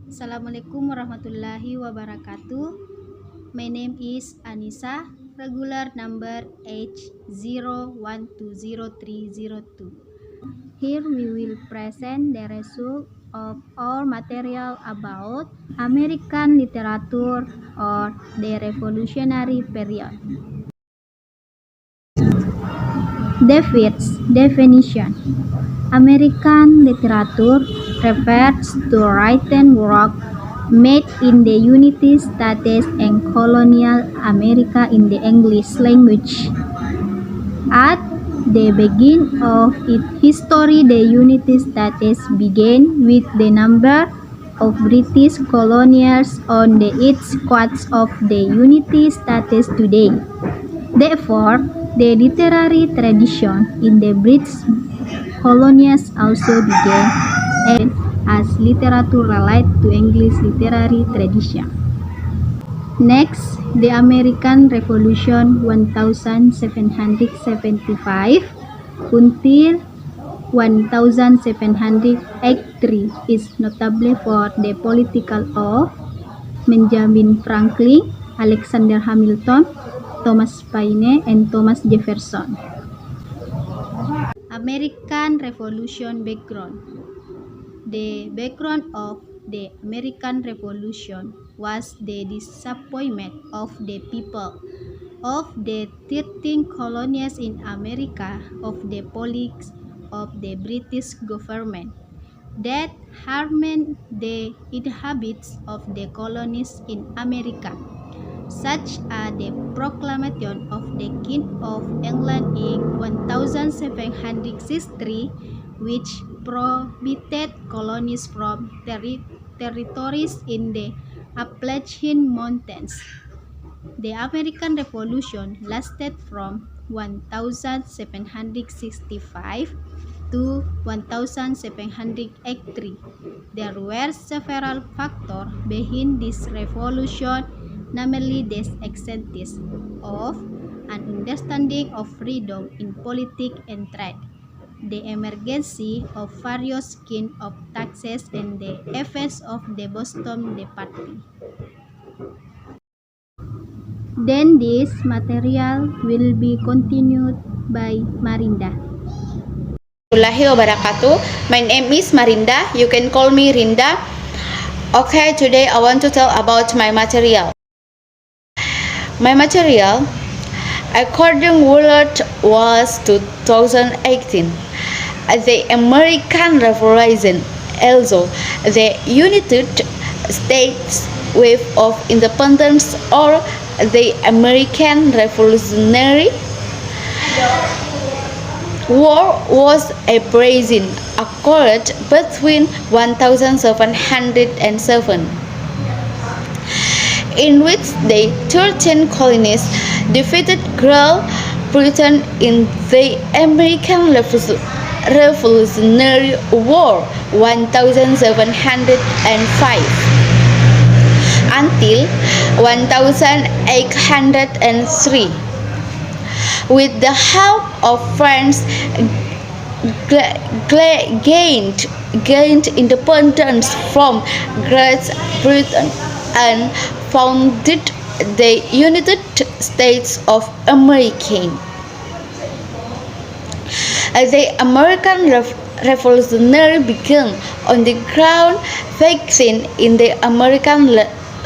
Assalamualaikum warahmatullahi wabarakatuh. My name is Anissa, regular number H01200302. Here we will present the result of our material about American literature or the Revolutionary period. David's definition: American literature refers to written work made in the United States and colonial America in the English language. At the beginning of its history, the United States began with the number of British colonials on the east coast of the United States today. Therefore, the literary tradition in the British colonies also began as literature related to English literary tradition. Next, the American Revolution 1775 until 1783 is notable for the political of Benjamin Franklin, Alexander Hamilton, Thomas Paine, and Thomas Jefferson. American Revolution background. The background of the American Revolution was the disappointment of the people of the 13 colonies in America of the policies of the British government that harmed the inhabitants of the colonies in America, such as the proclamation of the King of England in 1763, which prohibited colonies from territories in the Appalachian Mountains. The American Revolution lasted from 1765 to 1783. There were several factors behind this revolution, namely the existence of an understanding of freedom in politics and trade, the emergence of various kinds of taxes, and the effects of the Boston Tea Party. Then this material will be continued by Marinda. Warahmatullahi wabarakatuh. My name is Marinda. You can call me Rinda. Okay, today I want to tell about my material. My material, according World was 2018. The American Revolution, also the United States Wave of Independence, or the American Revolutionary War was a brazen accord between 1707, in which the 13 colonies defeated Great Britain in the American Revolutionary War 1705 until 1803. With the help of France, gained independence from Great Britain and founded the United States of America. The American Revolutionary began on the ground vaccine in the American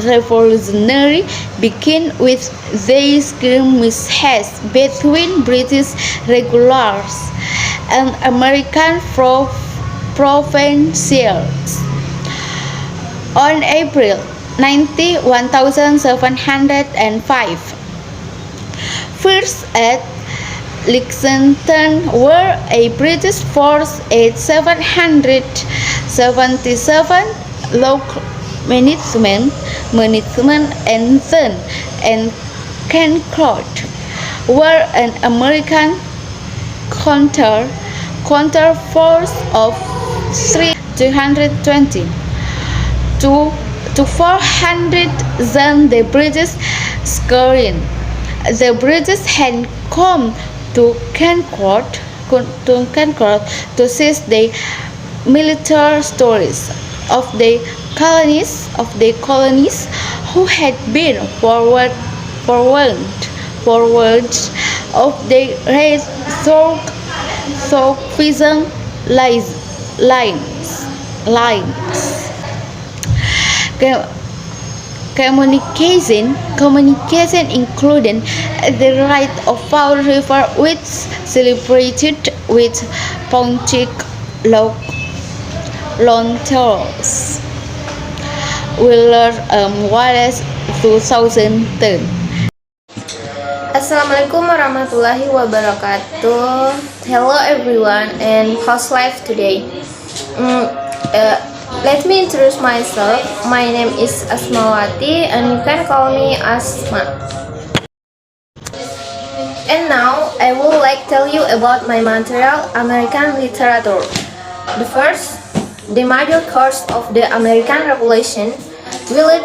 Revolutionary began with the skirmishes between British regulars and American provincials. On April 90, 1705, first at Lexington, where a British force at 777 local management and then and Concord, where an American counter force of 320 to 400 than the British scoring. The British had come to Concord to seize the military stores of the colonies who had been forward of their race through vision lines. Co- Communication included the right of Fall River, which celebrated with Pontic Lanterns. Wheeler Wallace 2010. Assalamualaikum warahmatullahi wabarakatuh. Hello everyone, and how's life today? Let me introduce myself. My name is Asmawati, and you can call me Asma. And now I would like tell you about my material, American literature. The first, the major cause of the American Revolution, William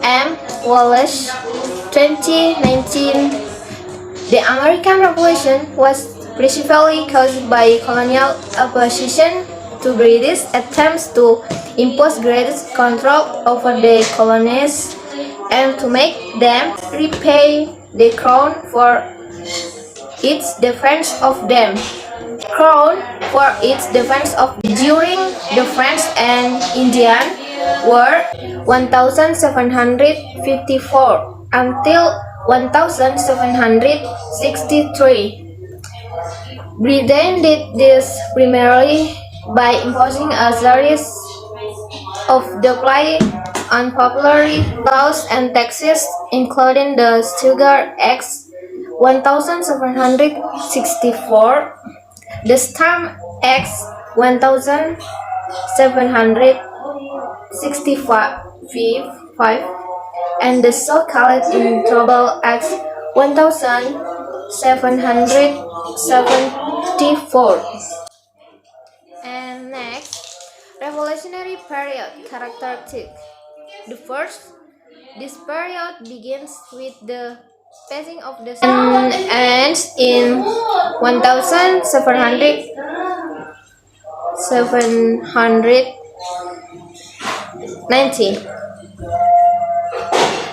M. Wallace, 2019. The American Revolution was principally caused by colonial opposition to British attempts to impose greater control over the colonies and to make them repay the crown for its defense of them. During the French and Indian War 1754 until 1763. Britain did this primarily by imposing a series of deeply unpopular laws and taxes, including the Sugar Act 1764, the Stamp Act 1765, and the so-called Trouble Act 1774. And next, Revolutionary Period characteristic. The first, this period begins with the passing of the and ends in 1790.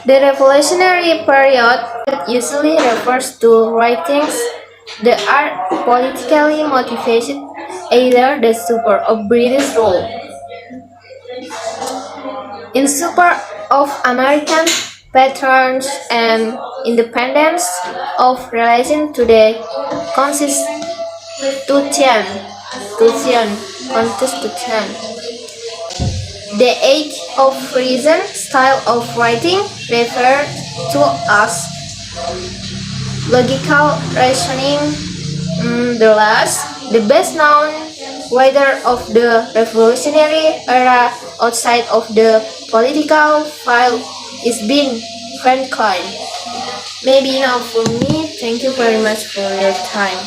The Revolutionary Period usually refers to writings that are politically motivated, either the support of British rule, in support of American patrons, and independence of relation to the Constitution. The age of reason style of writing referred to as logical reasoning. The best known writer of the revolutionary era outside of the political file is Ben Franklin. Maybe enough for me. Thank you very much for your time.